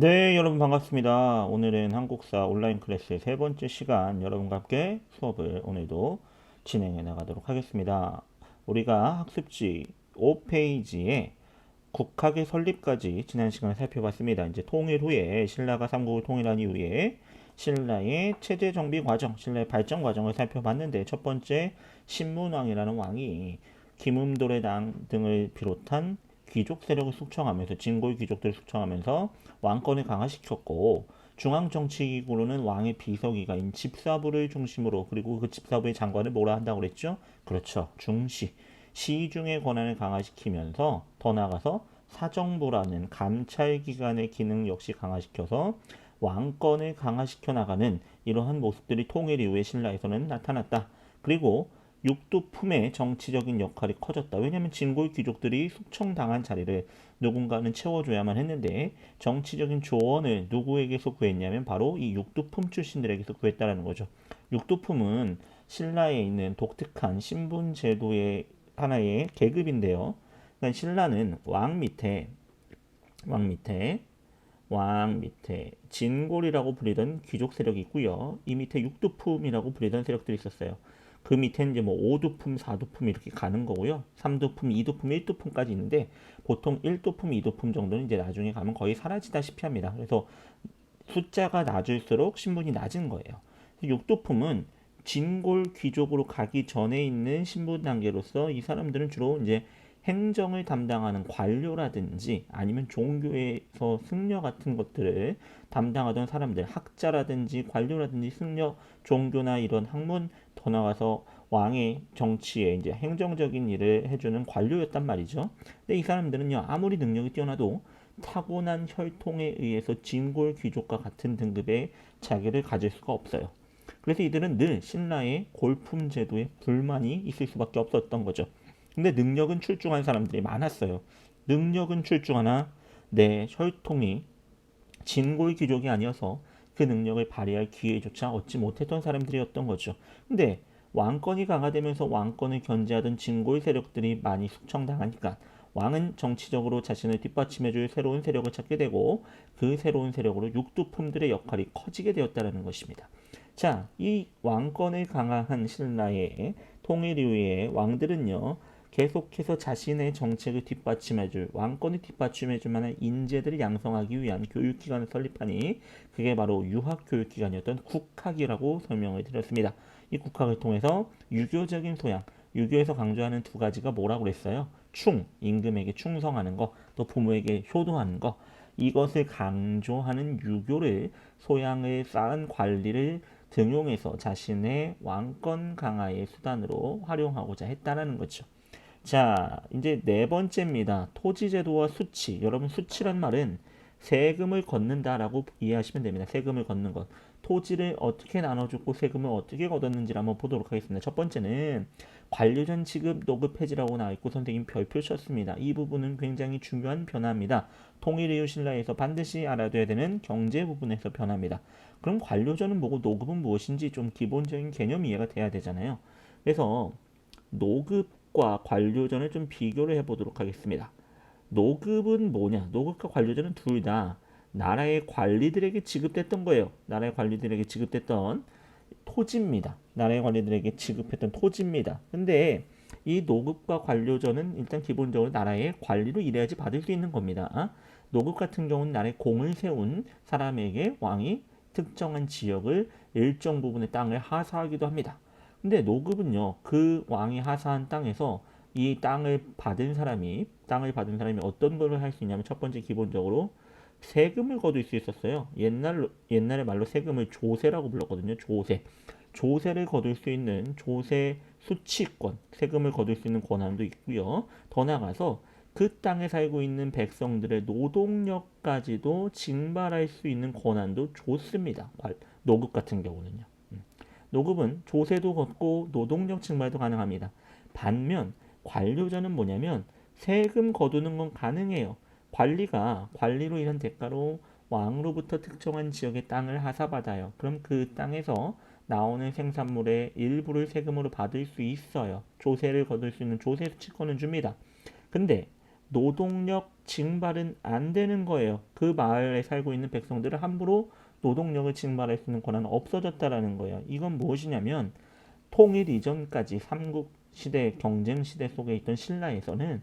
네, 여러분 반갑습니다. 오늘은 한국사 온라인 클래스의 세 번째 시간 여러분과 함께 수업을 오늘도 진행해 나가도록 하겠습니다. 우리가 학습지 5페이지에 국학의 설립까지 지난 시간에 살펴봤습니다. 이제 통일 후에 신라가 삼국을 통일한 이후에 신라의 체제 정비 과정, 신라의 발전 과정을 살펴봤는데 첫 번째 신문왕이라는 왕이 김음돌의 당 등을 비롯한 귀족 세력을 숙청하면서 진골 귀족들을 숙청하면서 왕권을 강화시켰고 중앙 정치기구로는 왕의 비서기관인 집사부를 중심으로 그리고 그 집사부의 장관을 뭐라 한다고 그랬죠? 그렇죠. 중시. 시중의 권한을 강화시키면서 더 나아가서 사정부라는 감찰기관의 기능 역시 강화시켜서 왕권을 강화시켜 나가는 이러한 모습들이 통일 이후에 신라에서는 나타났다. 그리고 육두품의 정치적인 역할이 커졌다. 왜냐하면 진골 귀족들이 숙청당한 자리를 누군가는 채워줘야만 했는데 정치적인 조언을 누구에게서 구했냐면 바로 이 육두품 출신들에게서 구했다라는 거죠. 육두품은 신라에 있는 독특한 신분 제도의 하나의 계급인데요. 그러니까 신라는 왕 밑에 왕 밑에 진골이라고 불리던 귀족 세력이 있고요. 이 밑에 육두품이라고 불리던 세력들이 있었어요. 그 밑에는 이제 뭐 5두품, 4두품 이렇게 가는 거고요. 3두품, 2두품, 1두품까지 있는데 보통 1두품, 2두품 정도는 이제 나중에 가면 거의 사라지다시피 합니다. 그래서 숫자가 낮을수록 신분이 낮은 거예요. 6도품은 진골 귀족으로 가기 전에 있는 신분 단계로서 이 사람들은 주로 이제 행정을 담당하는 관료라든지 아니면 종교에서 승려 같은 것들을 담당하던 사람들, 학자라든지 관료라든지 승려, 종교나 이런 학문, 더 나아가서 왕의 정치에 이제 행정적인 일을 해주는 관료였단 말이죠. 근데 이 사람들은요, 아무리 능력이 뛰어나도 타고난 혈통에 의해서 진골 귀족과 같은 등급의 자기를 가질 수가 없어요. 그래서 이들은 늘 신라의 골품 제도에 불만이 있을 수밖에 없었던 거죠. 근데 능력은 출중한 사람들이 많았어요. 능력은 출중하나 내 혈통이 진골 귀족이 아니어서 그 능력을 발휘할 기회조차 얻지 못했던 사람들이었던 거죠. 근데 왕권이 강화되면서 왕권을 견제하던 진골 세력들이 많이 숙청당하니까 왕은 정치적으로 자신을 뒷받침해줄 새로운 세력을 찾게 되고 그 새로운 세력으로 육두품들의 역할이 커지게 되었다는 것입니다. 자, 이 왕권을 강화한 신라의 통일 이후의 왕들은요, 계속해서 자신의 정책을 뒷받침해줄 왕권을 뒷받침해줄 만한 인재들을 양성하기 위한 교육기관을 설립하니 그게 바로 유학교육기관이었던 국학이라고 설명을 드렸습니다. 이 국학을 통해서 유교적인 소양, 유교에서 강조하는 두 가지가 뭐라고 그랬어요? 임금에게 충성하는 거, 또 부모에게 효도하는 거, 이것을 강조하는 유교를 소양을 쌓은 관리를 등용해서 자신의 왕권 강화의 수단으로 활용하고자 했다라는 거죠. 자, 이제 네 번째입니다. 토지제도와 수치. 여러분, 수치란 말은 세금을 걷는다라고 이해하시면 됩니다. 세금을 걷는 것. 토지를 어떻게 나눠주고 세금을 어떻게 걷었는지를 한번 보도록 하겠습니다. 첫 번째는 관료전 지급 노급 폐지라고 나와 있고 선생님 별표 쳤습니다. 이 부분은 굉장히 중요한 변화입니다. 통일 이후 신라에서 반드시 알아둬야 되는 경제 부분에서 변화입니다. 그럼 관료전은 뭐고 노급은 무엇인지 좀 기본적인 개념 이해가 돼야 되잖아요. 그래서 노급과 관료전을 좀 비교를 해보도록 하겠습니다. 노급은 뭐냐? 노급과 관료전은 둘 다 나라의 관리들에게 지급됐던 거예요. 나라의 관리들에게 지급됐던 토지입니다. 나라의 관리들에게 지급했던 토지입니다. 근데 이 노급과 관료전은 일단 기본적으로 나라의 관리로 일해야지 받을 수 있는 겁니다. 노급 같은 경우는 나라의 공을 세운 사람에게 왕이 특정한 지역을 일정 부분의 땅을 하사하기도 합니다. 근데 노급은요, 그 왕이 하사한 땅에서 이 땅을 받은 사람이 어떤 거를 할 수 있냐면 첫 번째 기본적으로 세금을 거둘 수 있었어요. 옛날의 말로 세금을 조세라고 불렀거든요. 조세. 조세를 거둘 수 있는 조세 수취권, 세금을 거둘 수 있는 권한도 있고요. 더 나아가서 그 땅에 살고 있는 백성들의 노동력까지도 징발할 수 있는 권한도 줬습니다. 노급 같은 경우는요. 노급은 조세도 걷고 노동력 증발도 가능합니다. 반면 관료전은 뭐냐면 세금 거두는 건 가능해요. 관리로 인한 대가로 왕으로부터 특정한 지역의 땅을 하사받아요. 그럼 그 땅에서 나오는 생산물의 일부를 세금으로 받을 수 있어요. 조세를 거둘 수 있는 조세 수취권을 줍니다. 근데 노동력 징발은 안 되는 거예요. 그 마을에 살고 있는 백성들은 함부로 노동력을 징발할 수 있는 권한은 없어졌다라는 거예요. 이건 무엇이냐면 통일 이전까지 삼국 시대 경쟁 시대 속에 있던 신라에서는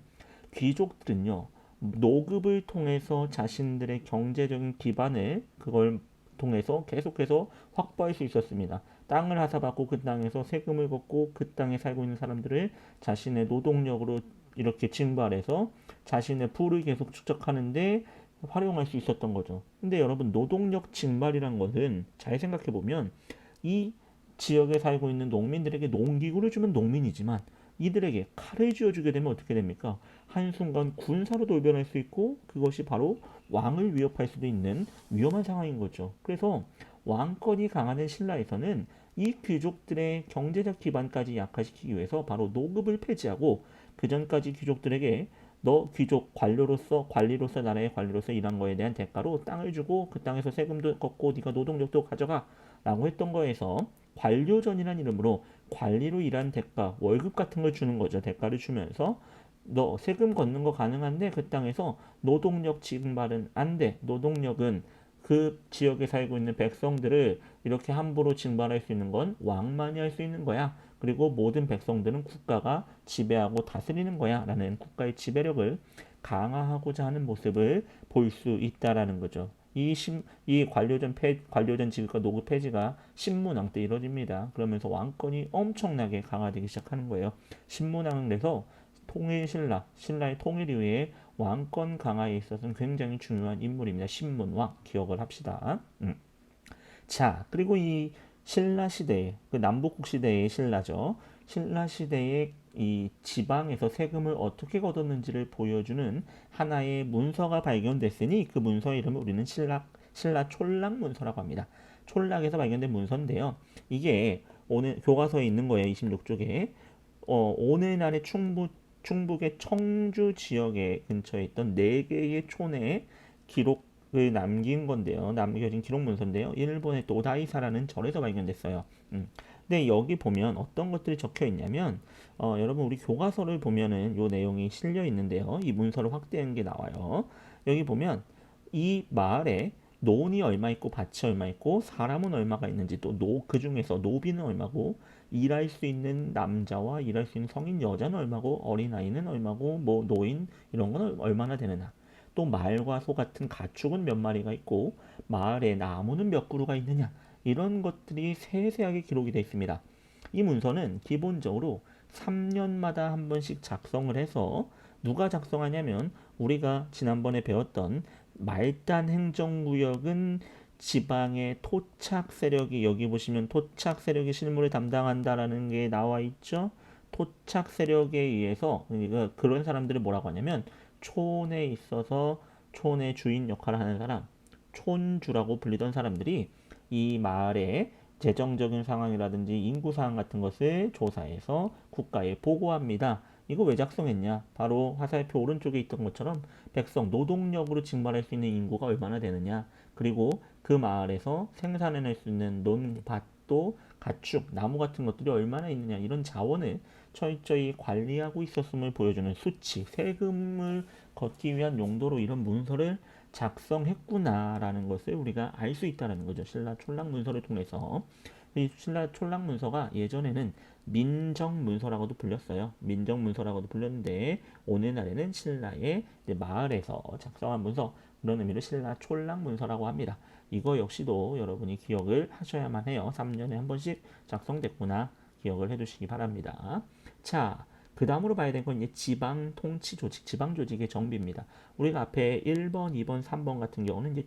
귀족들은요 노급을 통해서 자신들의 경제적인 기반을 그걸 통해서 계속해서 확보할 수 있었습니다. 땅을 하사받고 그 땅에서 세금을 걷고 그 땅에 살고 있는 사람들을 자신의 노동력으로 이렇게 징발해서 자신의 부를 계속 축적하는데 활용할 수 있었던 거죠. 근데 여러분 노동력 징발이란 것은 잘 생각해 보면 이 지역에 살고 있는 농민들에게 농기구를 주면 농민이지만 이들에게 칼을 쥐어주게 되면 어떻게 됩니까? 한순간 군사로 돌변할 수 있고 그것이 바로 왕을 위협할 수도 있는 위험한 상황인 거죠. 그래서 왕권이 강화된 신라에서는 이 귀족들의 경제적 기반까지 약화시키기 위해서 바로 노급을 폐지하고 그 전까지 귀족들에게 너 귀족 관료로서 관리로서 나라의 관리로서 일한 거에 대한 대가로 땅을 주고 그 땅에서 세금도 걷고 네가 노동력도 가져가라고 했던 거에서 관료전이라는 이름으로 관리로 일한 대가 월급 같은 걸 주는 거죠. 대가를 주면서 너 세금 걷는 거 가능한데 그 땅에서 노동력 징발은 안 돼. 노동력은 그 지역에 살고 있는 백성들을 이렇게 함부로 징발할 수 있는 건 왕만이 할 수 있는 거야. 그리고 모든 백성들은 국가가 지배하고 다스리는 거야. 라는 국가의 지배력을 강화하고자 하는 모습을 볼 수 있다라는 거죠. 이 관료전 지급과 노급 폐지가 신문왕 때 이뤄집니다. 그러면서 왕권이 엄청나게 강화되기 시작하는 거예요. 신문왕에서 신라의 통일 이후에 왕권 강화에 있어서는 굉장히 중요한 인물입니다. 신문왕 기억을 합시다. 자, 그리고 이 신라 시대, 그 남북국 시대의 신라죠. 신라 시대의 이 지방에서 세금을 어떻게 걷었는지를 보여주는 하나의 문서가 발견됐으니 그 문서의 이름을 우리는 신라 촌락 문서라고 합니다. 촌락에서 발견된 문서인데요. 이게 오늘 교과서에 있는 거예요. 26쪽에. 오늘날의 충북의 청주 지역에 근처에 있던 네 개의 촌의 기록을 남긴 건데요. 남겨진 기록 문서인데요. 일본의 도다이사라는 절에서 발견됐어요. 근데 여기 보면 어떤 것들이 적혀 있냐면 여러분 우리 교과서를 보면은 요 내용이 실려 있는데요. 이 문서를 확대한 게 나와요. 여기 보면 이 마을에 논이 얼마 있고 밭이 얼마 있고 사람은 얼마가 있는지 또 그 중에서 노비는 얼마고 일할 수 있는 남자와 일할 수 있는 성인 여자는 얼마고 어린아이는 얼마고 뭐 노인 이런 건 얼마나 되느냐 또 말과 소 같은 가축은 몇 마리가 있고 마을에 나무는 몇 그루가 있느냐 이런 것들이 세세하게 기록이 되어 있습니다. 이 문서는 기본적으로 3년마다 한 번씩 작성을 해서 누가 작성하냐면 우리가 지난번에 배웠던 말단 행정구역은 지방의 토착 세력이 여기 보시면 토착 세력이 실무를 담당한다라는 게 나와 있죠. 토착 세력에 의해서 그러니까 그런 사람들을 뭐라고 하냐면 촌에 있어서 촌의 주인 역할을 하는 사람, 촌주라고 불리던 사람들이 이 마을의 재정적인 상황이라든지 인구 상황 같은 것을 조사해서 국가에 보고합니다. 이거 왜 작성했냐? 바로 화살표 오른쪽에 있던 것처럼 백성 노동력으로 증발할 수 있는 인구가 얼마나 되느냐? 그리고 그 마을에서 생산해낼 수 있는 논, 밭도 가축, 나무 같은 것들이 얼마나 있느냐 이런 자원을 철저히 관리하고 있었음을 보여주는 수치, 세금을 걷기 위한 용도로 이런 문서를 작성했구나라는 것을 우리가 알 수 있다는 거죠. 신라 촌락 문서를 통해서. 이 신라 촌락 문서가 예전에는 민정 문서라고도 불렸어요. 민정 문서라고도 불렸는데 오늘날에는 신라의 마을에서 작성한 문서 그런 의미로 신라 촌락 문서라고 합니다. 이거 역시도 여러분이 기억을 하셔야만 해요. 3년에 한 번씩 작성됐구나 기억을 해두시기 바랍니다. 자, 그 다음으로 봐야 되는 건 이제 지방 통치 조직, 지방 조직의 정비입니다. 우리가 앞에 1번, 2번, 3번 같은 경우는 이제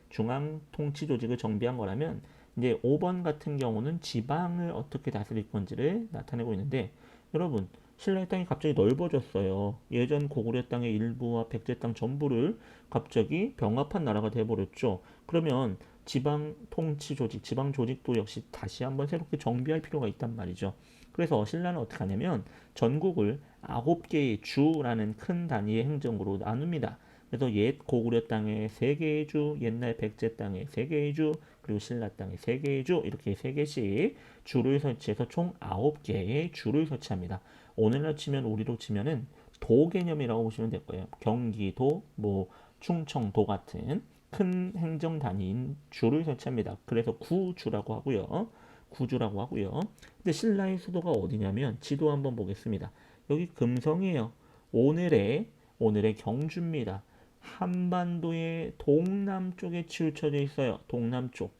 중앙 통치 조직을 정비한 거라면 이제 5번 같은 경우는 지방을 어떻게 다스릴 건지를 나타내고 있는데 여러분 신라의 땅이 갑자기 넓어졌어요. 예전 고구려 땅의 일부와 백제 땅 전부를 갑자기 병합한 나라가 돼버렸죠. 그러면 지방 통치 조직, 지방 조직도 역시 다시 한번 새롭게 정비할 필요가 있단 말이죠. 그래서 신라는 어떻게 하냐면 전국을 9개의 주라는 큰 단위의 행정구로 나눕니다. 그래서 옛 고구려 땅에 3개의 주, 옛날 백제 땅에 3개의 주, 그리고 신라 땅에 3개의 주, 이렇게 3개씩 주를 설치해서 총 9개의 주를 설치합니다. 오늘날 치면 우리로 치면은 도 개념이라고 보시면 될 거예요. 경기도, 뭐 충청도 같은 큰 행정 단위인 주를 설치합니다. 그래서 구주라고 하고요. 구주라고 하고요. 근데 신라의 수도가 어디냐면 지도 한번 보겠습니다. 여기 금성이에요. 오늘의 경주입니다. 한반도의 동남쪽에 치우쳐져 있어요. 동남쪽.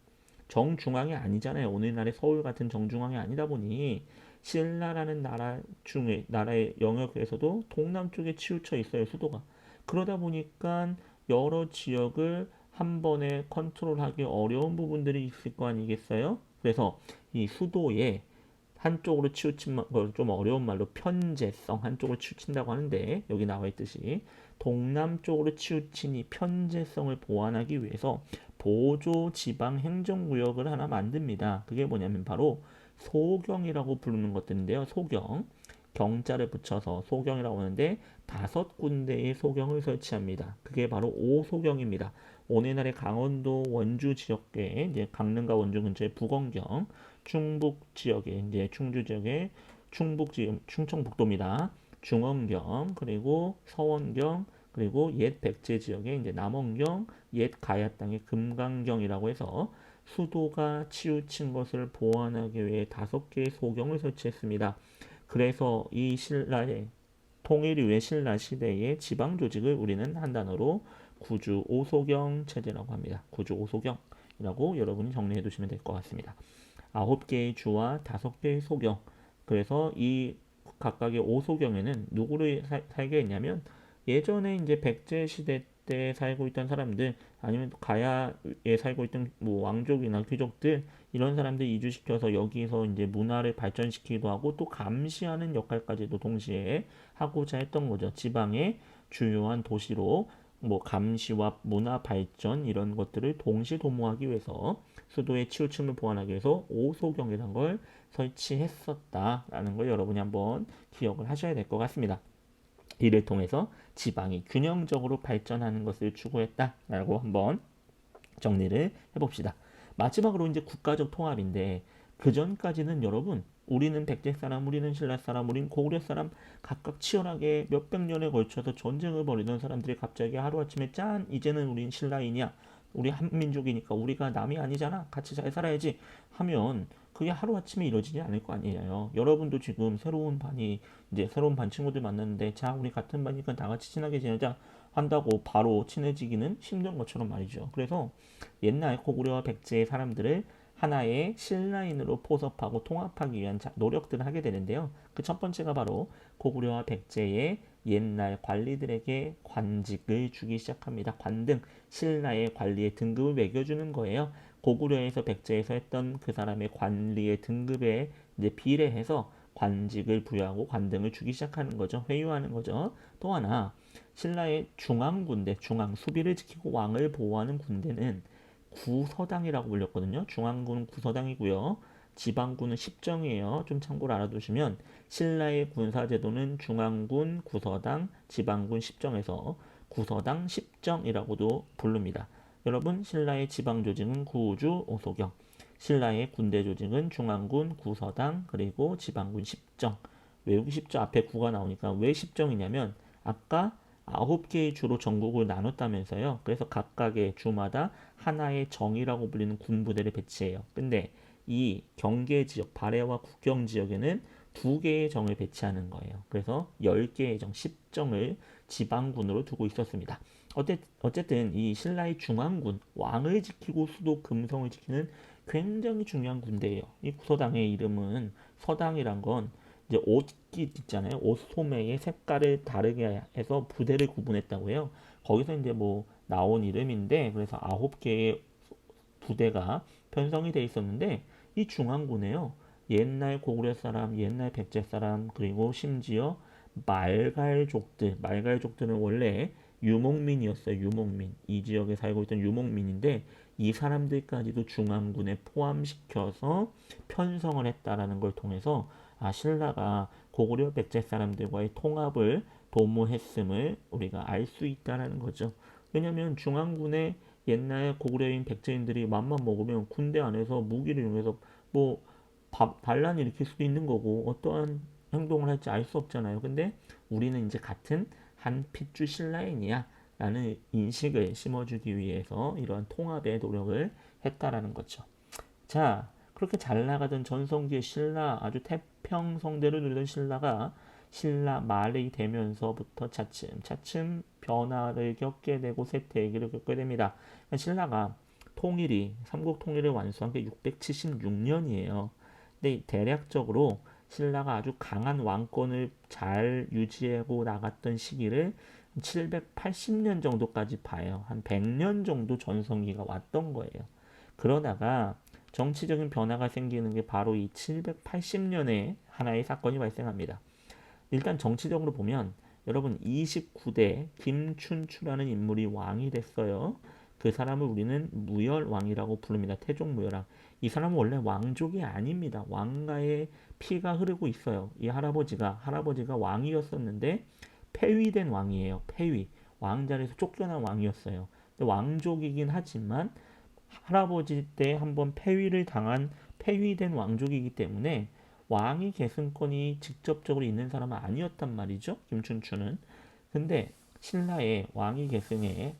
정중앙이 아니잖아요. 오늘날의 서울 같은 정중앙이 아니다 보니 신라라는 나라의 영역에서도 동남쪽에 치우쳐 있어요. 수도가. 그러다 보니까 여러 지역을 한 번에 컨트롤하기 어려운 부분들이 있을 거 아니겠어요? 그래서 이 수도에 한쪽으로 치우친 걸 좀 어려운 말로 편제성 한쪽으로 치우친다고 하는데 여기 나와 있듯이 동남쪽으로 치우친 이 편제성을 보완하기 위해서 보조 지방 행정구역을 하나 만듭니다. 그게 뭐냐면 바로 소경이라고 부르는 것들인데요. 소경. 경자를 붙여서 소경이라고 하는데 5군데의 소경을 설치합니다. 그게 바로 오소경입니다. 오늘날의 강원도 원주 지역에 이제 강릉과 원주 근처의 부건경, 충북 지역에 이제 충주 지역에 충청북도입니다. 중원경 그리고 서원경 그리고 옛 백제 지역에 이제 남원경, 옛 가야 땅의 금강경이라고 해서 수도가 치우친 것을 보완하기 위해 5개의 소경을 설치했습니다. 그래서 이 신라의 통일을 위해 신라 시대의 지방 조직을 우리는 한 단어로 구주 오소경 체제라고 합니다. 구주 오소경이라고 여러분이 정리해 두시면 될 것 같습니다. 9개의 주와 5개의 소경. 그래서 이 각각의 오소경에는 누구를 살게 했냐면 예전에 이제 백제 시대 때 살고 있던 사람들 아니면 가야에 살고 있던 뭐 왕족이나 귀족들 이런 사람들 이주시켜서 여기서 이제 문화를 발전시키기도 하고 또 감시하는 역할까지도 동시에 하고자 했던 거죠. 지방의 주요한 도시로 뭐 감시와 문화 발전 이런 것들을 동시 도모하기 위해서 수도의 치우침을 보완하기 위해서 오소경이라는 걸 설치했었다라는 걸 여러분이 한번 기억을 하셔야 될 것 같습니다. 이를 통해서 지방이 균형적으로 발전하는 것을 추구했다라고 한번 정리를 해봅시다. 마지막으로 이제 국가적 통합인데 그 전까지는 여러분 우리는 백제 사람, 우리는 신라 사람, 우리는 고구려 사람 각각 치열하게 몇백 년에 걸쳐서 전쟁을 벌이던 사람들이 갑자기 하루아침에 짠 이제는 우린 신라인이야 우리 한민족이니까 우리가 남이 아니잖아 같이 잘 살아야지 하면 그게 하루아침에 이루어지지 않을 거 아니에요. 여러분도 지금 새로운 반 친구들 만났는데 자 우리 같은 반이니까 다 같이 친하게 지내자 한다고 바로 친해지기는 힘든 것처럼 말이죠. 그래서 옛날 고구려와 백제의 사람들을 하나의 신라인으로 포섭하고 통합하기 위한 노력들을 하게 되는데요. 그 첫 번째가 바로 고구려와 백제의 옛날 관리들에게 관직을 주기 시작합니다. 관등, 신라의 관리의 등급을 매겨주는 거예요. 고구려에서 백제에서 했던 그 사람의 관리의 등급에 이제 비례해서 관직을 부여하고 관등을 주기 시작하는 거죠. 회유하는 거죠. 또 하나 신라의 중앙군대, 중앙 수비를 지키고 왕을 보호하는 군대는 구서당이라고 불렸거든요. 중앙군은 구서당이고요. 지방군은 십정이에요. 좀 참고로 알아두시면 신라의 군사제도는 중앙군, 구서당, 지방군 십정에서 구서당 십정이라고도 부릅니다. 여러분 신라의 지방조직은 구주, 오소경, 신라의 군대 조직은 중앙군, 구서당, 그리고 지방군 십정. 외우기 쉽죠? 앞에 구가 나오니까 왜 십정이냐면 아까 9개의 주로 전국을 나눴다면서요. 그래서 각각의 주마다 하나의 정이라고 불리는 군부대를 배치해요. 근데 이 경계 지역, 발해와 국경 지역에는 2개의 정을 배치하는 거예요. 그래서 10개의 정, 10정을 지방군으로 두고 있었습니다. 어쨌든 이 신라의 중앙군, 왕을 지키고 수도 금성을 지키는 굉장히 중요한 군대예요. 이 구서당의 이름은 서당이란 건 이제 옷깃 있잖아요. 옷 소매의 색깔을 다르게 해서 부대를 구분했다고 해요. 거기서 이제 뭐 나온 이름인데 그래서 9개의 부대가 편성이 돼 있었는데 이 중앙군에요. 옛날 고구려 사람, 옛날 백제 사람 그리고 심지어 말갈족들은 원래 유목민이었어요. 유목민. 이 지역에 살고 있던 유목민인데 이 사람들까지도 중앙군에 포함시켜서 편성을 했다라는 걸 통해서 신라가 고구려 백제 사람들과의 통합을 도모했음을 우리가 알 수 있다라는 거죠. 왜냐하면 중앙군에 옛날 고구려인 백제인들이 맘만 먹으면 군대 안에서 무기를 이용해서 뭐 반란을 일으킬 수도 있는 거고 어떠한 행동을 할지 알 수 없잖아요. 근데 우리는 이제 같은 한 핏줄 신라인이야 라는 인식을 심어주기 위해서 이러한 통합의 노력을 했다라는 거죠. 자, 그렇게 잘 나가던 전성기의 신라, 아주 태평성대로 누리던 신라가 신라 말이 되면서부터 차츰 변화를 겪게 되고 쇠퇴기를 겪게 됩니다. 그러니까 신라가 삼국 통일을 완수한 게 676년이에요. 근데 대략적으로 신라가 아주 강한 왕권을 잘 유지하고 나갔던 시기를 780년 정도까지 봐요. 한 100년 정도 전성기가 왔던 거예요. 그러다가 정치적인 변화가 생기는 게 바로 이 780년에 하나의 사건이 발생합니다. 일단 정치적으로 보면 여러분 29대 김춘추라는 인물이 왕이 됐어요. 그 사람을 우리는 무열왕이라고 부릅니다. 태종무열왕. 이 사람은 원래 왕족이 아닙니다. 왕가의 피가 흐르고 있어요. 이 할아버지가 왕이었었는데 폐위된 왕이에요. 폐위. 왕자리에서 쫓겨난 왕이었어요. 왕족이긴 하지만 할아버지 때 한번 폐위를 당한 폐위된 왕족이기 때문에 왕위 계승권이 직접적으로 있는 사람은 아니었단 말이죠. 김춘추는. 근데 신라의 왕위 계승에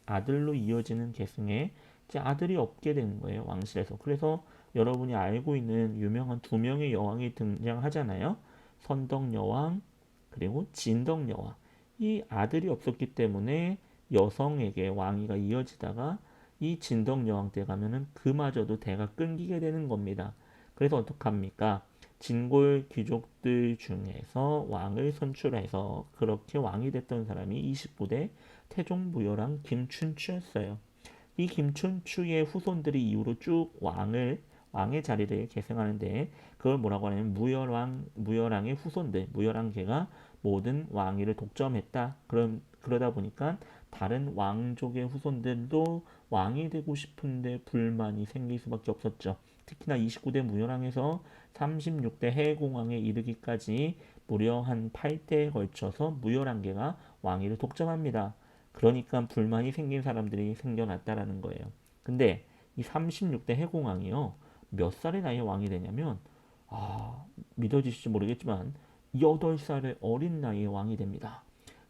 아들로 이어지는 계승에 이제 아들이 없게 되는 거예요. 왕실에서. 그래서 여러분이 알고 있는 유명한 두 명의 여왕이 등장하잖아요. 선덕여왕 그리고 진덕여왕. 이 아들이 없었기 때문에 여성에게 왕위가 이어지다가 이 진덕여왕 때 가면은 그마저도 대가 끊기게 되는 겁니다. 그래서 어떡합니까? 진골 귀족들 중에서 왕을 선출해서 그렇게 왕이 됐던 사람이 29대 태종무열왕 김춘추였어요. 이 김춘추의 후손들이 이후로 쭉 왕의 자리를 계승하는데 그걸 뭐라고 하냐면 무열왕의 후손들, 무열왕계가 모든 왕위를 독점했다. 그러다 보니까 다른 왕족의 후손들도 왕이 되고 싶은데 불만이 생길 수밖에 없었죠. 특히나 29대 무열왕에서 36대 해공왕에 이르기까지 무려 한 8대에 걸쳐서 무열왕계가 왕위를 독점합니다. 그러니까 불만이 생긴 사람들이 생겨났다라는 거예요. 근데 이 36대 해공왕이요. 몇 살의 나이에 왕이 되냐면 믿어지실지 모르겠지만 8살의 어린 나이에 왕이 됩니다.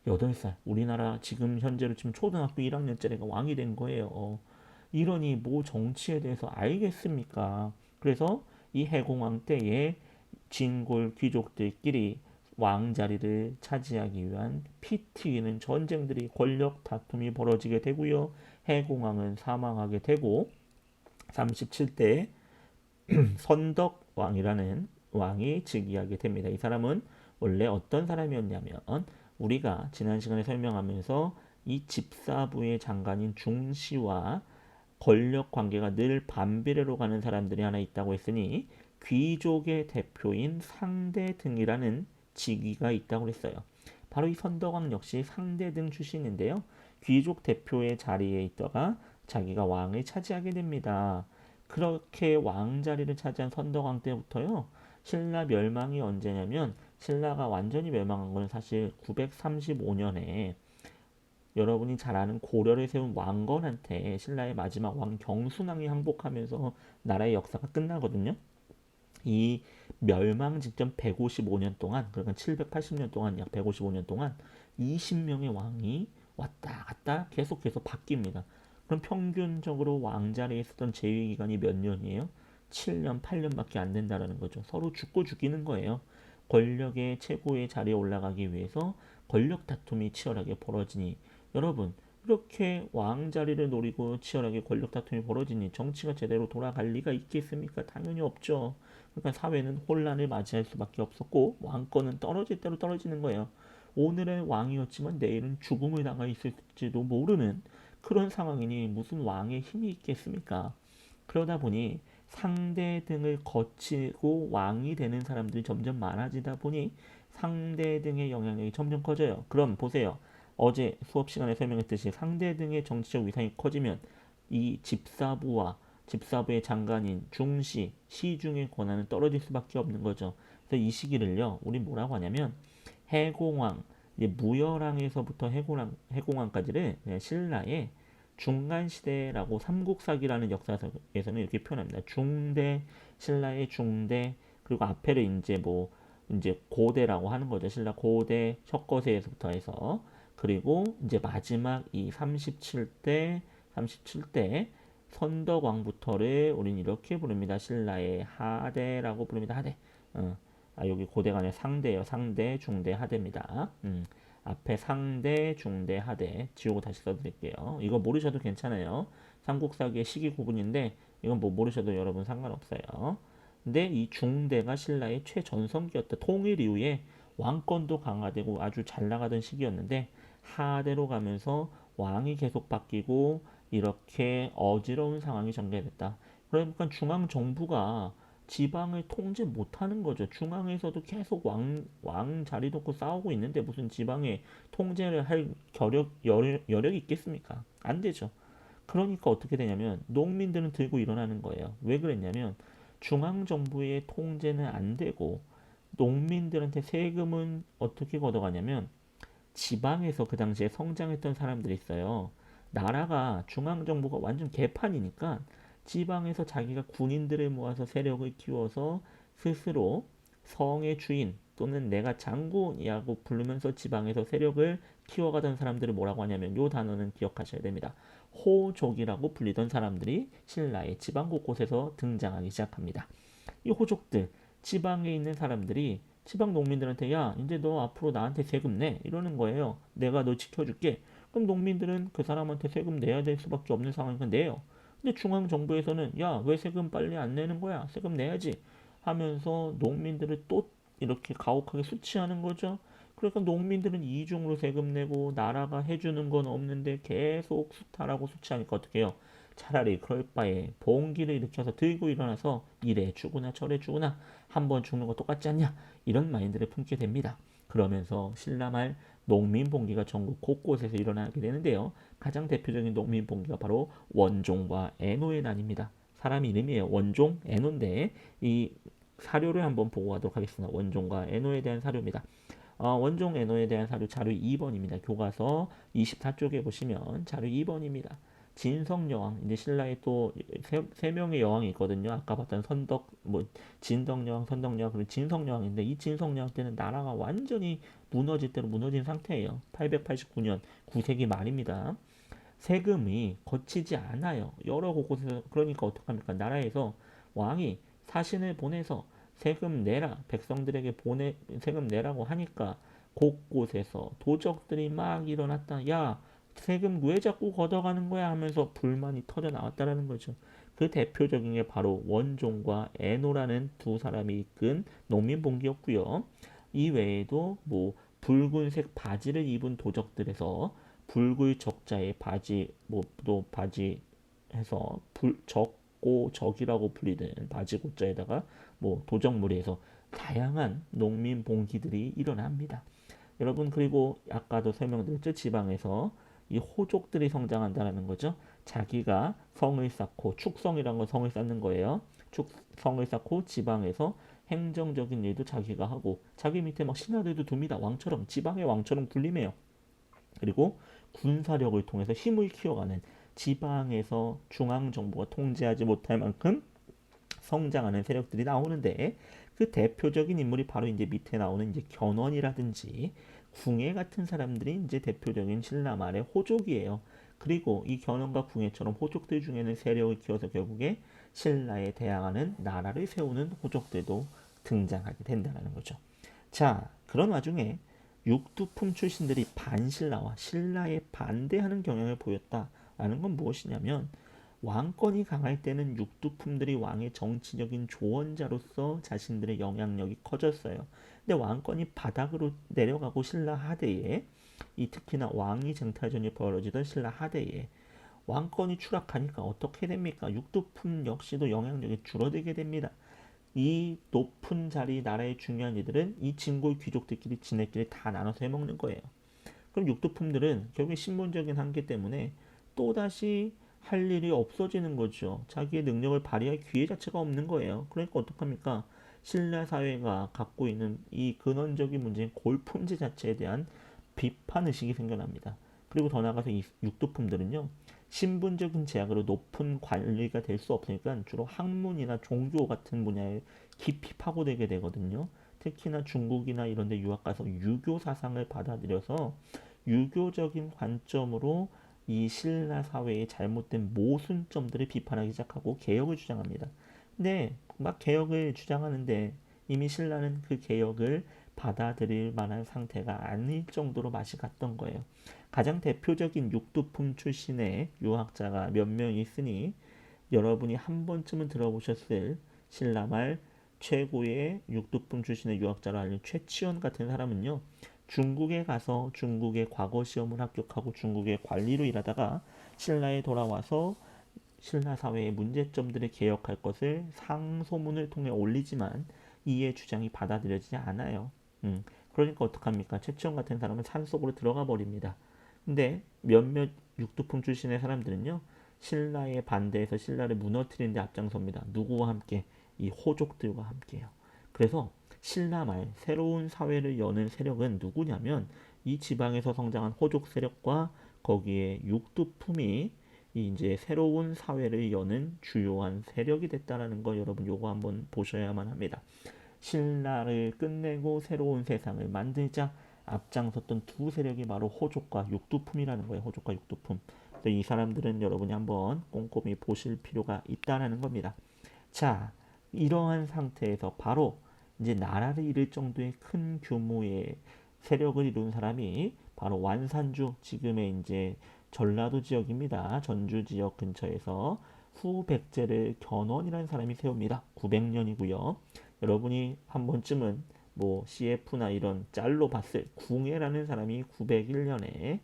8살. 우리나라 지금 현재로 치면 초등학교 1학년짜리가 왕이 된 거예요. 이러니 뭐 정치에 대해서 알겠습니까? 그래서 이 해공왕 때에 진골 귀족들끼리 왕자리를 차지하기 위한 피 튀기는 전쟁들이 권력 다툼이 벌어지게 되고요. 해공왕은 사망하게 되고 37대 선덕왕이라는 왕이 즉위하게 됩니다. 이 사람은 원래 어떤 사람이었냐면 우리가 지난 시간에 설명하면서 이 집사부의 장관인 중시와 권력 관계가 늘 반비례로 가는 사람들이 하나 있다고 했으니 귀족의 대표인 상대등이라는 직위가 있다고 했어요. 바로 이 선덕왕 역시 상대등 출신인데요. 귀족 대표의 자리에 있다가 자기가 왕을 차지하게 됩니다. 그렇게 왕자리를 차지한 선덕왕 때부터요. 신라 멸망이 언제냐면 신라가 완전히 멸망한 건 사실 935년에 여러분이 잘 아는 고려를 세운 왕건한테 신라의 마지막 왕 경순왕이 항복하면서 나라의 역사가 끝나거든요. 이 멸망 직전 155년 동안, 그러니까 780년 동안, 약 155년 동안 20명의 왕이 왔다 갔다 계속해서 바뀝니다. 그럼 평균적으로 왕자리에 있었던 재위 기간이 몇 년이에요? 7년, 8년밖에 안 된다라는 거죠. 서로 죽고 죽이는 거예요. 권력의 최고의 자리에 올라가기 위해서 권력 다툼이 치열하게 벌어지니 여러분 이렇게 왕자리를 노리고 치열하게 권력 다툼이 벌어지니 정치가 제대로 돌아갈 리가 있겠습니까? 당연히 없죠. 그러니까 사회는 혼란을 맞이할 수밖에 없었고 왕권은 떨어질 대로 떨어지는 거예요. 오늘의 왕이었지만 내일은 죽음을 당할 있을지도 모르는 그런 상황이니 무슨 왕의 힘이 있겠습니까? 그러다 보니 상대 등을 거치고 왕이 되는 사람들이 점점 많아지다 보니 상대 등의 영향력이 점점 커져요. 그럼 보세요. 어제 수업 시간에 설명했듯이 상대 등의 정치적 위상이 커지면 이 집사부의 장관인 중시, 시중의 권한은 떨어질 수밖에 없는 거죠. 그래서 이 시기를요, 우리 뭐라고 하냐면 해공왕, 이제 무열왕에서부터 해공왕까지를 신라의 중간 시대라고 삼국사기라는 역사에서는 이렇게 표현합니다. 중대, 신라의 중대, 그리고 앞에를 이제 뭐 이제 고대라고 하는 거죠. 신라 고대 혁거세에서부터 해서 그리고 이제 마지막 이 37대 선덕왕부터를 우린 이렇게 부릅니다. 신라의 하대라고 부릅니다. 하대. 여기 고대가 아니라 상대예요. 상대, 중대, 하대입니다. 앞에 상대, 중대, 하대 지우고 다시 써드릴게요. 이거 모르셔도 괜찮아요. 삼국사기의 시기 구분인데 이건 뭐 모르셔도 여러분 상관없어요. 근데 이 중대가 신라의 최전성기였다. 통일 이후에 왕권도 강화되고 아주 잘 나가던 시기였는데 하대로 가면서 왕이 계속 바뀌고 이렇게 어지러운 상황이 전개됐다. 그러니까 중앙 정부가 지방을 통제 못하는 거죠. 중앙에서도 계속 왕 자리 놓고 싸우고 있는데 무슨 지방에 통제를 할 여력이 있겠습니까? 안 되죠. 그러니까 어떻게 되냐면 농민들은 들고 일어나는 거예요. 왜 그랬냐면 중앙정부의 통제는 안 되고 농민들한테 세금은 어떻게 걷어가냐면 지방에서 그 당시에 성장했던 사람들이 있어요. 나라가 중앙정부가 완전 개판이니까 지방에서 자기가 군인들을 모아서 세력을 키워서 스스로 성의 주인 또는 내가 장군이라고 부르면서 지방에서 세력을 키워가던 사람들을 뭐라고 하냐면 요 단어는 기억하셔야 됩니다. 호족이라고 불리던 사람들이 신라의 지방 곳곳에서 등장하기 시작합니다. 이 호족들, 지방에 있는 사람들이 지방 농민들한테 야, 이제 너 앞으로 나한테 세금 내 이러는 거예요. 내가 너 지켜줄게. 그럼 농민들은 그 사람한테 세금 내야 될 수밖에 없는 상황이니까 내요. 근데 중앙 정부에서는 야, 왜 세금 빨리 안 내는 거야? 세금 내야지 하면서 농민들을 또 이렇게 가혹하게 수치하는 거죠. 그러니까 농민들은 이중으로 세금 내고 나라가 해주는 건 없는데 계속 수탈하고 수치하니까 어떻게 해요? 차라리 그럴 바에 봉기를 일으켜서 들고 일어나서 이래 죽으나 저래 죽으나 한 번 죽는 거 똑같지 않냐? 이런 마인드를 품게 됩니다. 그러면서 신라말 농민봉기가 전국 곳곳에서 일어나게 되는데요. 가장 대표적인 농민봉기가 바로 원종과 애노에 나뉩니다. 사람 이름이에요. 원종, 애노인데 이 사료를 한번 보고 가도록 하겠습니다. 원종과 애노에 대한 사료입니다. 원종 애노에 대한 사료 자료 2번입니다. 교과서 24쪽에 보시면 자료 2번입니다. 진성여왕 이제 신라에 또 세 명의 여왕이 있거든요. 아까 봤던 선덕 뭐 진덕여왕, 선덕여왕 그리고 진성여왕인데 이 진성여왕 때는 나라가 완전히 무너질 대로 무너진 상태예요. 889년 9세기 말입니다. 세금이 거치지 않아요. 여러 곳에서 그러니까 어떡합니까? 나라에서 왕이 사신을 보내서 세금 내라 백성들에게 보내 세금 내라고 하니까 곳곳에서 도적들이 막 일어났다. 야 세금 왜 자꾸 걷어가는 거야 하면서 불만이 터져 나왔다라는 거죠. 그 대표적인 게 바로 원종과 애노라는 두 사람이 이끈 농민봉기였고요. 이 외에도 뭐 붉은색 바지를 입은 도적들에서 붉을 적자의 바지 뭐또 바지 해서 적고 적이라고 불리는 바지 고자에다가 뭐 도적무리에서 다양한 농민 봉기들이 일어납니다. 여러분 그리고 아까도 설명드렸죠. 지방에서 이 호족들이 성장한다는 거죠. 자기가 성을 쌓고 축성이란 건 성을 쌓는 거예요. 축성을 쌓고 지방에서 행정적인 일도 자기가 하고 자기 밑에 막 신하들도 둡니다. 왕처럼 지방의 왕처럼 군림해요. 그리고 군사력을 통해서 힘을 키워가는 지방에서 중앙 정부가 통제하지 못할 만큼 성장하는 세력들이 나오는데 그 대표적인 인물이 바로 이제 밑에 나오는 이제 견훤이라든지 궁예 같은 사람들이 이제 대표적인 신라 말의 호족이에요. 그리고 이 견훤과 궁예처럼 호족들 중에는 세력을 키워서 결국에 신라에 대항하는 나라를 세우는 호족들도 등장하게 된다는 거죠. 자, 그런 와중에 육두품 출신들이 반신라와 신라에 반대하는 경향을 보였다라는 건 무엇이냐면 왕권이 강할 때는 육두품들이 왕의 정치적인 조언자로서 자신들의 영향력이 커졌어요. 근데 왕권이 바닥으로 내려가고 신라 하대에 이 특히나 왕위 쟁탈전이 벌어지던 신라 하대에 왕권이 추락하니까 어떻게 됩니까? 육두품 역시도 영향력이 줄어들게 됩니다. 이 높은 자리 나라의 중요한 이들은 이 진골 귀족들끼리 지네끼리 다 나눠서 해먹는 거예요. 그럼 육두품들은 결국에 신분적인 한계 때문에 또다시 할 일이 없어지는 거죠. 자기의 능력을 발휘할 기회 자체가 없는 거예요. 그러니까 어떡합니까? 신라 사회가 갖고 있는 이 근원적인 문제인 골품제 자체에 대한 비판 의식이 생겨납니다. 그리고 더 나아가서 이 육두품들은요. 신분적인 제약으로 높은 관리가 될 수 없으니까 주로 학문이나 종교 같은 분야에 깊이 파고들게 되거든요. 특히나 중국이나 이런 데 유학 가서 유교 사상을 받아들여서 유교적인 관점으로 이 신라 사회의 잘못된 모순점들을 비판하기 시작하고 개혁을 주장합니다. 근데 막 개혁을 주장하는데 이미 신라는 그 개혁을 받아들일 만한 상태가 아닐 정도로 맛이 갔던 거예요. 가장 대표적인 육두품 출신의 유학자가 몇 명 있으니 여러분이 한 번쯤은 들어보셨을 신라말 최고의 육두품 출신의 유학자로 알린 최치원 같은 사람은요. 중국에 가서 중국의 과거 시험을 합격하고 중국의 관리로 일하다가 신라에 돌아와서 신라 사회의 문제점들을 개혁할 것을 상소문을 통해 올리지만 이의 주장이 받아들여지지 않아요. 그러니까 어떡합니까? 최치원 같은 사람은 산속으로 들어가 버립니다. 근데 몇몇 육두품 출신의 사람들은요. 신라에 반대해서 신라를 무너뜨리는 데 앞장섭니다. 누구와 함께? 이 호족들과 함께요. 그래서 신라말 새로운 사회를 여는 세력은 누구냐면 이 지방에서 성장한 호족 세력과 거기에 육두품이 이제 새로운 사회를 여는 주요한 세력이 됐다라는 거 여러분 요거 한번 보셔야만 합니다. 신라를 끝내고 새로운 세상을 만들자 앞장섰던 두 세력이 바로 호족과 육두품이라는 거예요. 호족과 육두품. 이 사람들은 여러분이 한번 꼼꼼히 보실 필요가 있다라는 겁니다. 자, 이러한 상태에서 바로 이제 나라를 잃을 정도의 큰 규모의 세력을 이룬 사람이 바로 완산주, 지금의 이제 전라도 지역입니다. 전주 지역 근처에서 후백제를 견훤이라는 사람이 세웁니다. 900년이고요. 여러분이 한 번쯤은 뭐 CF나 이런 짤로 봤을 궁예라는 사람이 901년에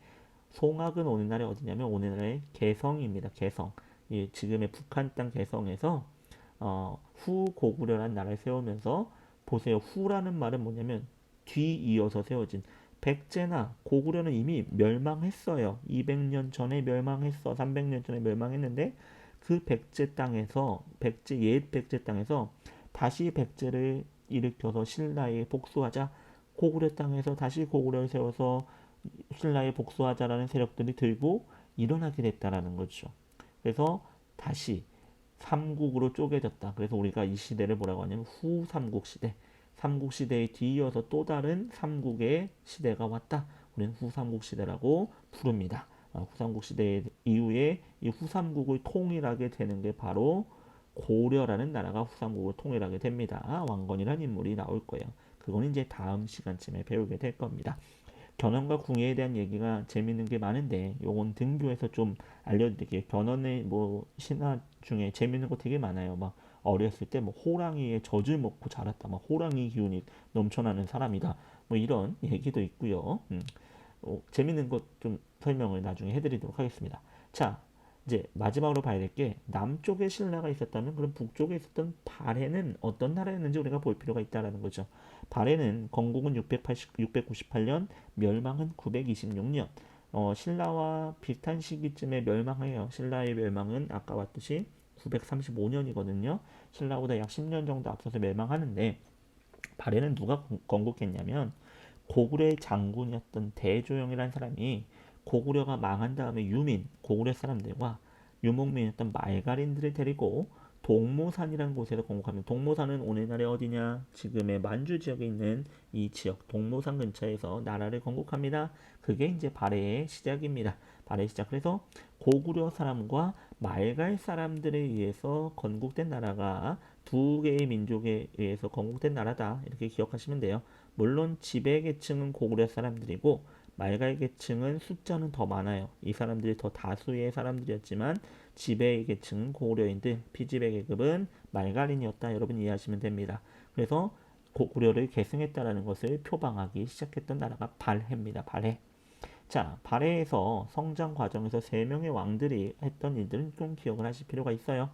송악은 오늘날에 어디냐면 오늘날의 개성입니다. 개성. 예, 지금의 북한 땅 개성에서 후고구려라는 나라를 세우면서 보세요. 후라는 말은 뭐냐면 뒤이어서 세워진 백제나 고구려는 이미 멸망했어요. 200년 전에 멸망했어. 300년 전에 멸망했는데 그 백제 땅에서 옛 백제 땅에서 다시 백제를 일으켜서 신라에 복수하자. 고구려 땅에서 다시 고구려를 세워서 신라에 복수하자라는 세력들이 들고 일어나게 됐다라는 거죠. 그래서 다시 삼국으로 쪼개졌다. 그래서 우리가 이 시대를 뭐라고 하냐면 후삼국 시대. 삼국 시대에 뒤이어서 또 다른 삼국의 시대가 왔다. 우리는 후삼국 시대라고 부릅니다. 후삼국 시대 이후에 이 후삼국을 통일하게 되는 게 바로 고려라는 나라가 후삼국을 통일하게 됩니다. 왕건이라는 인물이 나올 거예요. 그건 이제 다음 시간쯤에 배우게 될 겁니다. 견훤과 궁예에 대한 얘기가 재밌는 게 많은데 요건 등교에서 좀 알려드릴게요. 견훤의 뭐 신화 중에 재밌는 거 되게 많아요. 막 어렸을 때 뭐 호랑이의 젖을 먹고 자랐다. 막 호랑이 기운이 넘쳐나는 사람이다. 뭐 이런 얘기도 있고요. 재밌는 것 좀 설명을 나중에 해드리도록 하겠습니다. 자, 이제 마지막으로 봐야 될 게 남쪽에 신라가 있었다면 그럼 북쪽에 있었던 발해는 어떤 나라였는지 우리가 볼 필요가 있다라는 거죠. 발해는 건국은 698년, 멸망은 926년. 신라와 비슷한 시기쯤에 멸망해요. 신라의 멸망은 아까 봤듯이 935년이거든요. 신라보다 약 10년 정도 앞서서 멸망하는데 발해는 누가 건국했냐면 고구려의 장군이었던 대조영이라는 사람이 고구려가 망한 다음에 고구려 사람들과 유목민이었던 말갈인들을 데리고 동모산이라는 곳에서 건국합니다. 동모산은 오늘날의 어디냐? 지금의 만주 지역에 있는 이 지역 동모산 근처에서 나라를 건국합니다. 그게 이제 발해의 시작입니다. 발해의 시작. 그래서 고구려 사람과 말갈 사람들에 의해서 건국된 나라가 두 개의 민족에 의해서 건국된 나라다. 이렇게 기억하시면 돼요. 물론 지배계층은 고구려 사람들이고 말갈 계층은 숫자는 더 많아요. 이 사람들이 더 다수의 사람들이었지만 지배 계층은 고구려인들, 피지배 계급은 말갈인이었다. 여러분 이해하시면 됩니다. 그래서 고구려를 계승했다라는 것을 표방하기 시작했던 나라가 발해입니다. 발해. 자, 발해에서 성장 과정에서 세 명의 왕들이 했던 일들은 좀 기억을 하실 필요가 있어요.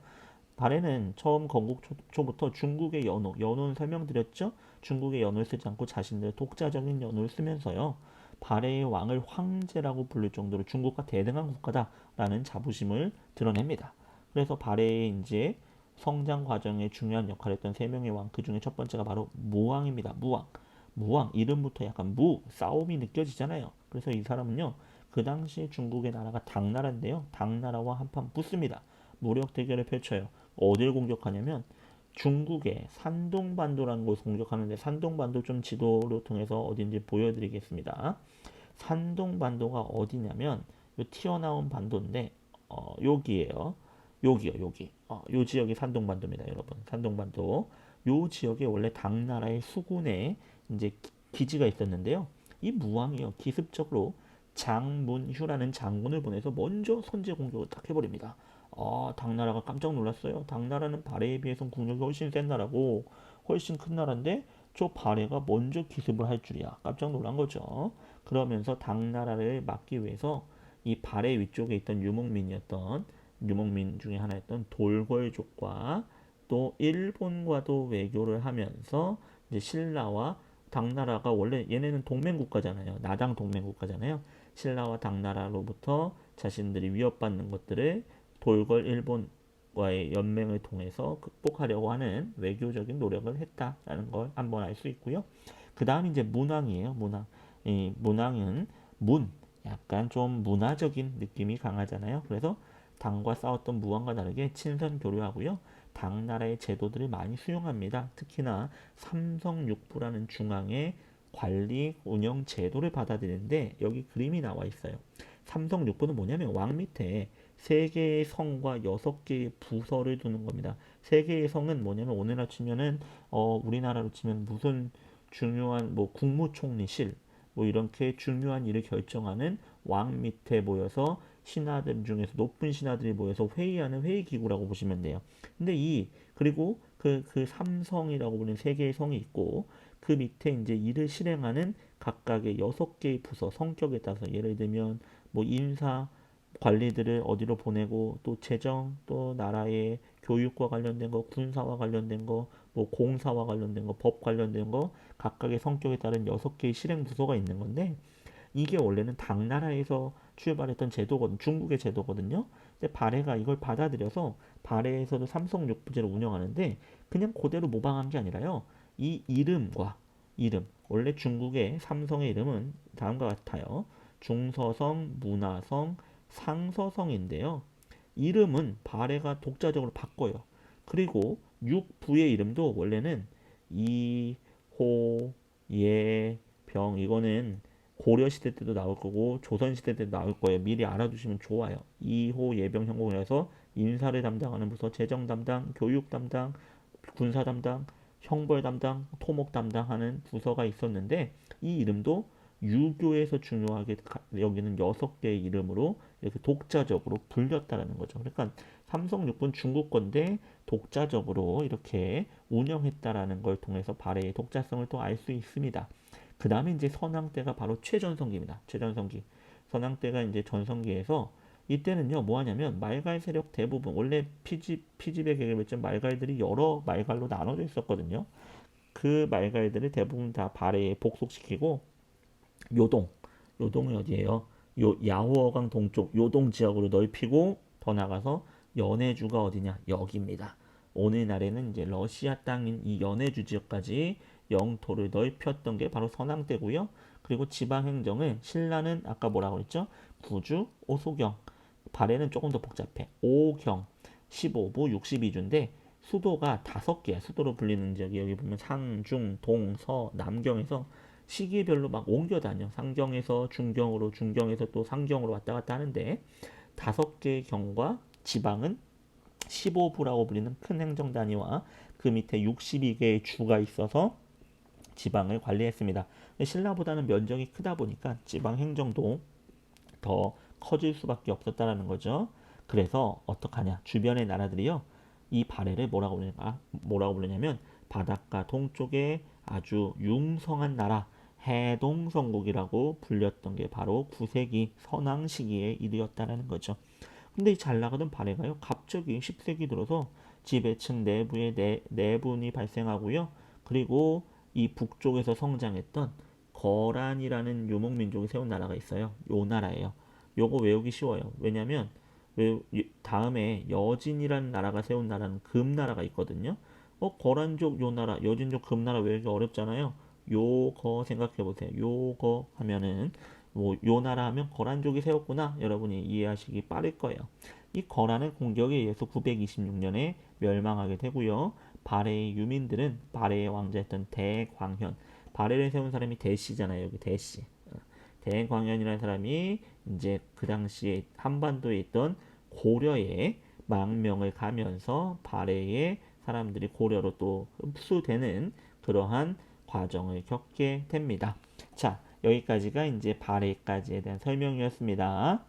발해는 처음 건국 초부터 중국의 연호는 설명드렸죠? 중국의 연호를 쓰지 않고 자신들의 독자적인 연호를 쓰면서요. 발해의 왕을 황제라고 부를 정도로 중국과 대등한 국가다라는 자부심을 드러냅니다. 그래서 발해의 이제 성장 과정에 중요한 역할을 했던 세 명의 왕, 그 중에 첫 번째가 바로 무왕입니다. 무왕 이름부터 약간 싸움이 느껴지잖아요. 그래서 이 사람은요, 그 당시 중국의 나라가 당나라인데요, 당나라와 한판 붙습니다. 무력 대결을 펼쳐요. 어딜 공격하냐면 중국의 산동반도라는 곳을 공격하는데 산동반도 좀 지도로 통해서 어딘지 보여드리겠습니다. 산동반도가 어디냐면 요 튀어나온 반도인데 여기에요. 여기요, 여기. 요 지역이 산동반도입니다, 여러분. 산동반도. 요 지역에 원래 당나라의 수군에 이제 기지가 있었는데요. 이 무왕이요, 기습적으로 장문휴라는 장군을 보내서 먼저 선제 공격을 딱 해버립니다. 당나라가 깜짝 놀랐어요. 당나라는 발해에 비해서 국력이 훨씬 센 나라고 훨씬 큰 나라인데 저 발해가 먼저 기습을 할 줄이야. 깜짝 놀란 거죠. 그러면서 당나라를 막기 위해서 이 발해 위쪽에 있던 유목민 중에 하나였던 돌궐족과 또 일본과도 외교를 하면서 이제 신라와 당나라가 원래 얘네는 동맹국가잖아요. 나당 동맹국가잖아요. 신라와 당나라로부터 자신들이 위협받는 것들을 돌궐 일본과의 연맹을 통해서 극복하려고 하는 외교적인 노력을 했다라는 걸 한번 알 수 있고요. 그 다음 이제 문왕이에요. 문왕. 이 문왕은 약간 좀 문화적인 느낌이 강하잖아요. 그래서 당과 싸웠던 무왕과 다르게 친선 교류하고요. 당나라의 제도들을 많이 수용합니다. 특히나 삼성육부라는 중앙의 관리 운영 제도를 받아들이는데 여기 그림이 나와 있어요. 삼성육부는 뭐냐면 왕 밑에 세 개의 성과 여섯 개의 부서를 두는 겁니다. 세 개의 성은 뭐냐면 오늘날 치면은 우리나라로 치면 무슨 중요한 뭐 국무총리실 뭐 이렇게 중요한 일을 결정하는 왕 밑에 모여서 신하들 중에서 높은 신하들이 모여서 회의하는 회의기구라고 보시면 돼요. 근데 그리고 그 삼성이라고 부르는 세 개의 성이 있고 그 밑에 이제 일을 실행하는 각각의 여섯 개의 부서 성격에 따라서 예를 들면 뭐 인사 관리들을 어디로 보내고 또 재정 또 나라의 교육과 관련된 거 군사와 관련된 거 뭐 공사와 관련된 거 법 관련된 거 각각의 성격에 따른 여섯 개의 실행 부서가 있는 건데 이게 원래는 당나라에서 출발했던 제도거든, 중국의 제도거든요. 근데 발해가 이걸 받아들여서 발해에서도 삼성 육부제를 운영하는데 그냥 그대로 모방한 게 아니라요. 이 원래 중국의 삼성의 이름은 다음과 같아요. 중서성, 문화성, 상서성인데요. 이름은 발해가 독자적으로 바꿔요. 그리고 육부의 이름도 원래는 이, 호, 예, 병 이거는 고려 시대 때도 나올 거고 조선 시대 때도 나올 거예요. 미리 알아두시면 좋아요. 이호 예병 형공이라서 인사를 담당하는 부서, 재정 담당, 교육 담당, 군사 담당, 형벌 담당, 토목 담당하는 부서가 있었는데 이 이름도 유교에서 중요하게 여기는 여섯 개의 이름으로 이렇게 독자적으로 불렸다라는 거죠. 그러니까 삼성육군 중국 건데 독자적으로 이렇게 운영했다라는 걸 통해서 발해의 독자성을 또 알 수 있습니다. 그 다음에 이제 선왕 때가 바로 최전성기입니다. 최전성기. 선왕 때가 이제 전성기에서 이때는요 뭐 하냐면 말갈 세력 대부분 원래 피집의 계급했지만 말갈들이 여러 말갈로 나눠져 있었거든요. 그 말갈들을 대부분 다 발해에 복속시키고 요동 요동이 어디예요? 요 야호어강 동쪽 요동 지역으로 넓히고 더 나가서 연해주가 어디냐? 여기입니다. 오늘날에는 이제 러시아 땅인 이 연해주 지역까지 영토를 넓혔던 게 바로 선왕 때고요. 그리고 지방 행정을 신라는 아까 뭐라고 했죠? 구주, 오소경. 발해는 조금 더 복잡해. 오경, 15부, 62주인데 수도가 다섯 개야. 수도로 불리는 지역이 여기 보면 상, 중, 동, 서, 남경에서 시기별로 막 옮겨 다녀. 상경에서 중경으로, 중경에서 또 상경으로 왔다 갔다 하는데 다섯 개의 경과 지방은 15부라고 불리는 큰 행정 단위와 그 밑에 62개의 주가 있어서 지방을 관리했습니다. 신라보다는 면적이 크다 보니까 지방 행정도 더 커질 수밖에 없었다라는 거죠. 그래서 어떡하냐? 주변의 나라들이요. 이 발해를 뭐라고 부르냐면 바닷가 동쪽에 아주 융성한 나라 해동성국이라고 불렸던 게 바로 9세기 선왕 시기의 일이었다라는 거죠. 근데 이 잘 나가던 발해가요. 갑자기 10세기 들어서 지배층 내부에 내분이 발생하고요. 그리고 이 북쪽에서 성장했던 거란이라는 유목민족이 세운 나라가 있어요. 요 나라예요. 요거 외우기 쉬워요. 왜냐면 다음에 여진이라는 나라가 세운 나라는 금나라가 있거든요. 거란족 요 나라, 여진족 금나라 외우기 어렵잖아요. 요거 생각해 보세요. 요거 하면은 뭐 요 나라 하면 거란족이 세웠구나. 여러분이 이해하시기 빠를 거예요. 이 거란은 공격에 의해서 926년에 멸망하게 되고요. 발해의 유민들은 발해의 왕자였던 대광현, 발해를 세운 사람이 대시잖아요. 여기 대시. 대광현이라는 사람이 이제 그 당시에 한반도에 있던 고려의 망명을 가면서 발해의 사람들이 고려로 또 흡수되는 그러한 과정을 겪게 됩니다. 자, 여기까지가 이제 발해까지에 대한 설명이었습니다.